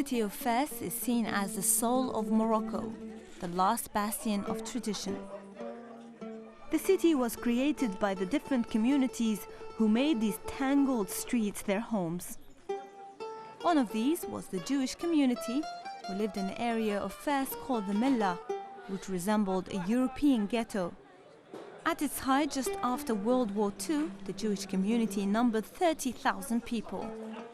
city of Fes is seen as the soul of Morocco, the last bastion of tradition. The city was created by the different communities who made these tangled streets their homes. One of these was the Jewish community, who lived in an area of Fes called the Mella, which resembled a European ghetto. At its height, just after World War II, the Jewish community numbered 30,000 people.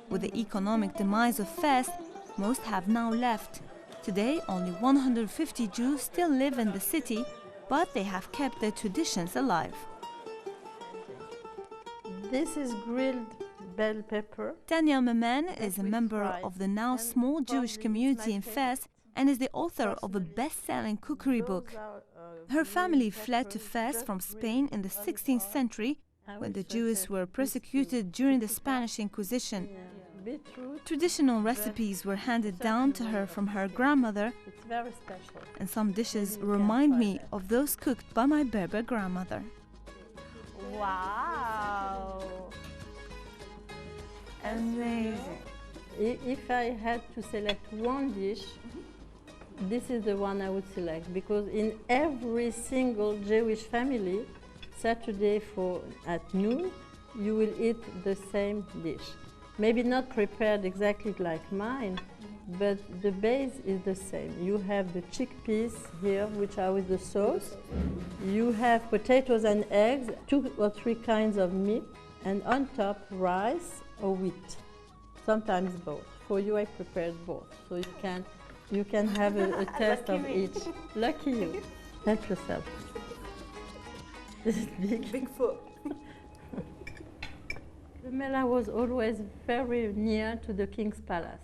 With the economic demise of Fes, most have now left. Today, only 150 Jews still live in the city, but they have kept their traditions alive. This is grilled bell pepper. Danielle Maman is a member of the now small Jewish community in Fes and is the author of a best-selling cookery book. Her family fled to Fes from Spain in the 16th century when the Jews were persecuted during the Spanish Inquisition. Traditional recipes were handed down to her from her grandmother, and some dishes remind me of those cooked by my Berber grandmother. Wow! Amazing. If I had to select one dish, this is the one I would select, because in every single Jewish family, Saturday at noon, you will eat the same dish. Maybe not prepared exactly like mine, but the base is the same. You have the chickpeas here, which are with the sauce. You have potatoes and eggs, 2 or 3 kinds of meat, and on top rice or wheat, sometimes both. For you, I prepared both, so you can have a taste of each. Lucky you. Help yourself. This is big. Big foot. The Mela was always very near to the king's palace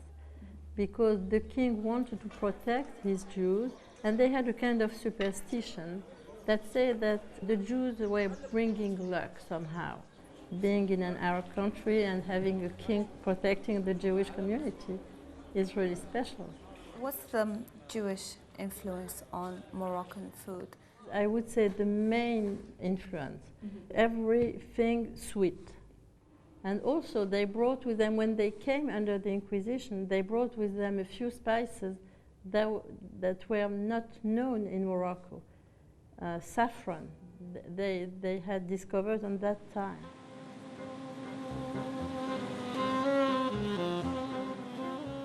because the king wanted to protect his Jews, and they had a kind of superstition that said that the Jews were bringing luck somehow. Being in an Arab country and having a king protecting the Jewish community is really special. What's the Jewish influence on Moroccan food? I would say the main influence, everything sweet. And also they brought with them, when they came under the Inquisition, they brought with them a few spices that were not known in Morocco. Saffron, they had discovered on that time.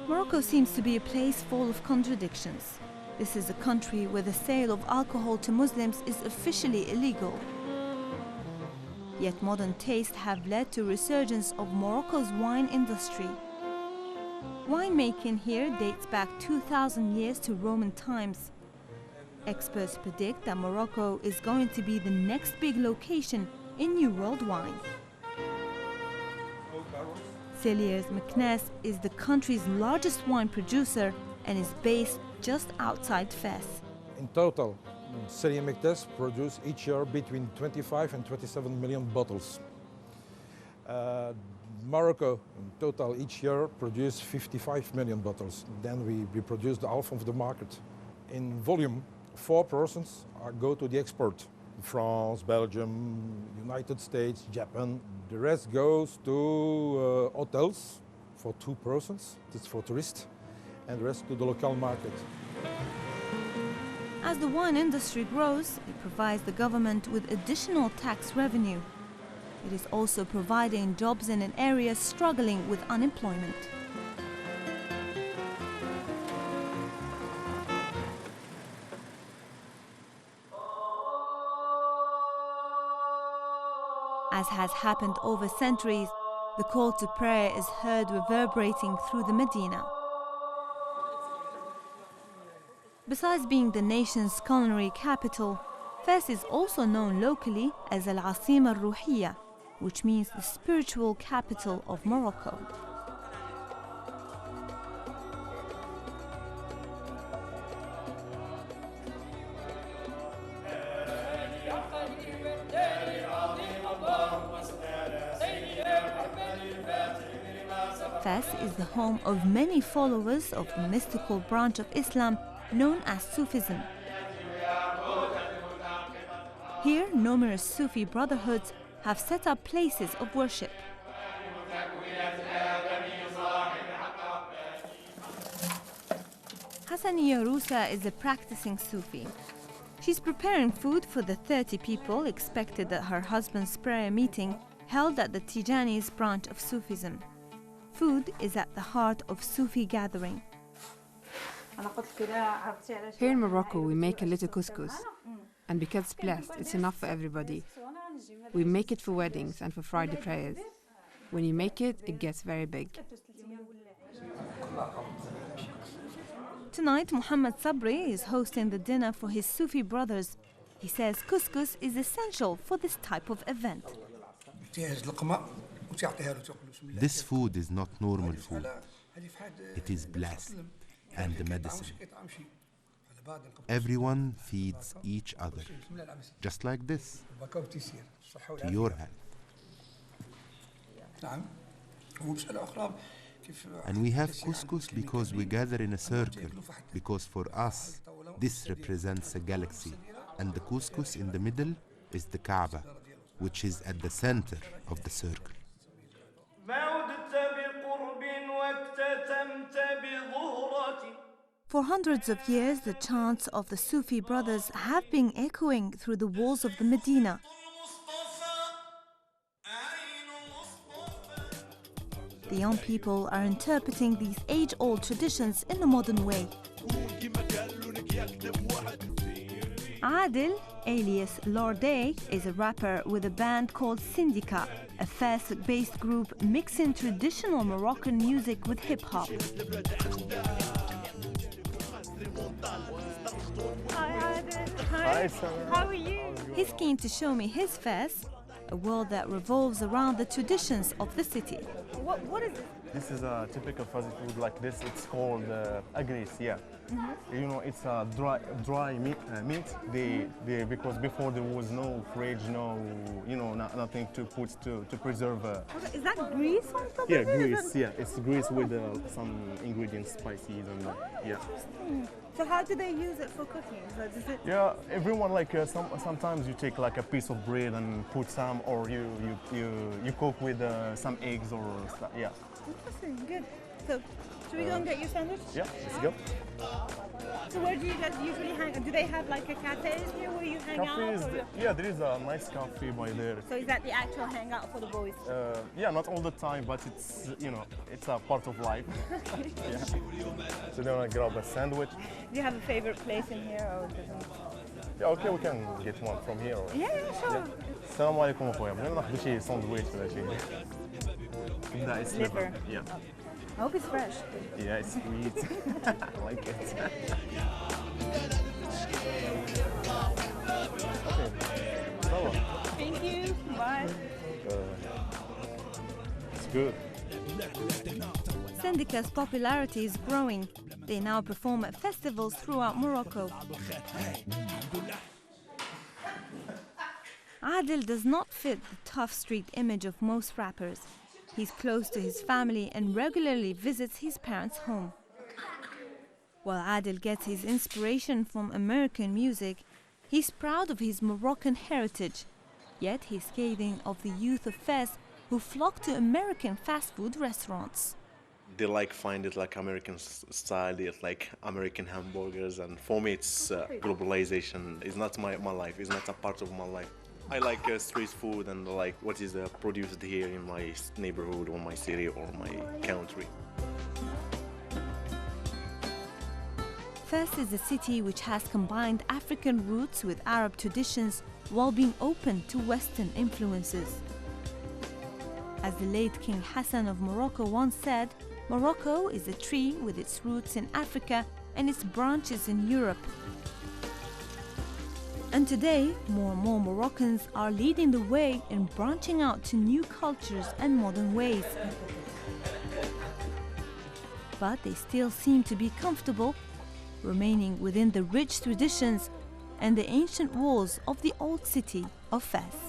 Morocco seems to be a place full of contradictions. This is a country where the sale of alcohol to Muslims is officially illegal. Yet modern tastes have led to a resurgence of Morocco's wine industry. Winemaking here dates back 2,000 years to Roman times. Experts predict that Morocco is going to be the next big location in New World wine. Celiers Meknes is the country's largest wine producer and is based just outside Fes. In total, Jazeera English produce each year between 25 and 27 million bottles. Morocco, in total, each year produce 55 million bottles. Then we produce the half of the market. In volume, 4% go to the export. France, Belgium, United States, Japan. The rest goes to hotels for 2%, that's for tourists, and the rest to the local market. As the wine industry grows, it provides the government with additional tax revenue. It is also providing jobs in an area struggling with unemployment. As has happened over centuries, the call to prayer is heard reverberating through the Medina. Besides being the nation's culinary capital, Fes is also known locally as Al-Asima Al-Ruhiyya, which means the spiritual capital of Morocco. Fes is the home of many followers of the mystical branch of Islam known as Sufism. Here, numerous Sufi brotherhoods have set up places of worship. Hassaniya Rusa is a practicing Sufi. She's preparing food for the 30 people expected at her husband's prayer meeting held at the Tijani's branch of Sufism. Food is at the heart of Sufi gathering. Here in Morocco, we make a little couscous. And because it's blessed, it's enough for everybody. We make it for weddings and for Friday prayers. When you make it, it gets very big. Tonight, Muhammad Sabri is hosting the dinner for his Sufi brothers. He says couscous is essential for this type of event. This food is not normal food. It is blessed and the medicine. Everyone feeds each other, just like this, to your health. And we have couscous because we gather in a circle, because for us, this represents a galaxy. And the couscous in the middle is the Kaaba, which is at the center of the circle. For hundreds of years, the chants of the Sufi brothers have been echoing through the walls of the Medina. The young people are interpreting these age-old traditions in a modern way. Adil, alias Lorde, is a rapper with a band called Syndica, a Fes-based group mixing traditional Moroccan music with hip-hop. Hi Adil. Hi. How are you? He's keen to show me his Fes, a world that revolves around the traditions of the city. What is it? This is a typical fuzzy food like this. It's called agris, yeah. You know, it's a dry meat. Because before there was no fridge, no, you know, nothing to put to preserve. Okay, is that grease on top yeah, of it? grease. Yeah, it's grease with some ingredients, spices, and yeah. Interesting. So how do they use it for cooking? So does it... Yeah, everyone like sometimes you take like a piece of bread and put some, or you cook with some eggs or stuff. Yeah. Interesting. Good. So should we go and get your sandwich? Yeah, let's go. So where do you guys usually hang? Do they have like a cafe in here where you hang out? Yeah, there is a nice cafe by there. So is that the actual hangout for the boys? Yeah, not all the time, but it's, you know, it's a part of life. Yeah. So then I grab a sandwich. Do you have a favorite place in here or doesn't? Yeah, okay, we can get one from here. Or... Yeah, sure. السلام عليكم اخويا. بغينا ناخذ شي ساندويتش ولا شي. كبده it's liver. Yeah. I hope it's fresh. Yeah, it's sweet. I like it. Okay. Thank you. Bye. It's good. Syndica's popularity is growing. They now perform at festivals throughout Morocco. Adil does not fit the tough street image of most rappers. He's close to his family and regularly visits his parents' home. While Adil gets his inspiration from American music, he's proud of his Moroccan heritage. Yet he's scathing of the youth of Fes who flock to American fast food restaurants. They find it like American style, they like American hamburgers, and for me it's globalization. It's not my life, it's not a part of my life. I like street food and like what is produced here in my neighborhood or my city or my country. Fes is a city which has combined African roots with Arab traditions while being open to Western influences. As the late King Hassan of Morocco once said, Morocco is a tree with its roots in Africa and its branches in Europe. And today, more and more Moroccans are leading the way in branching out to new cultures and modern ways. But they still seem to be comfortable, remaining within the rich traditions and the ancient walls of the old city of Fes.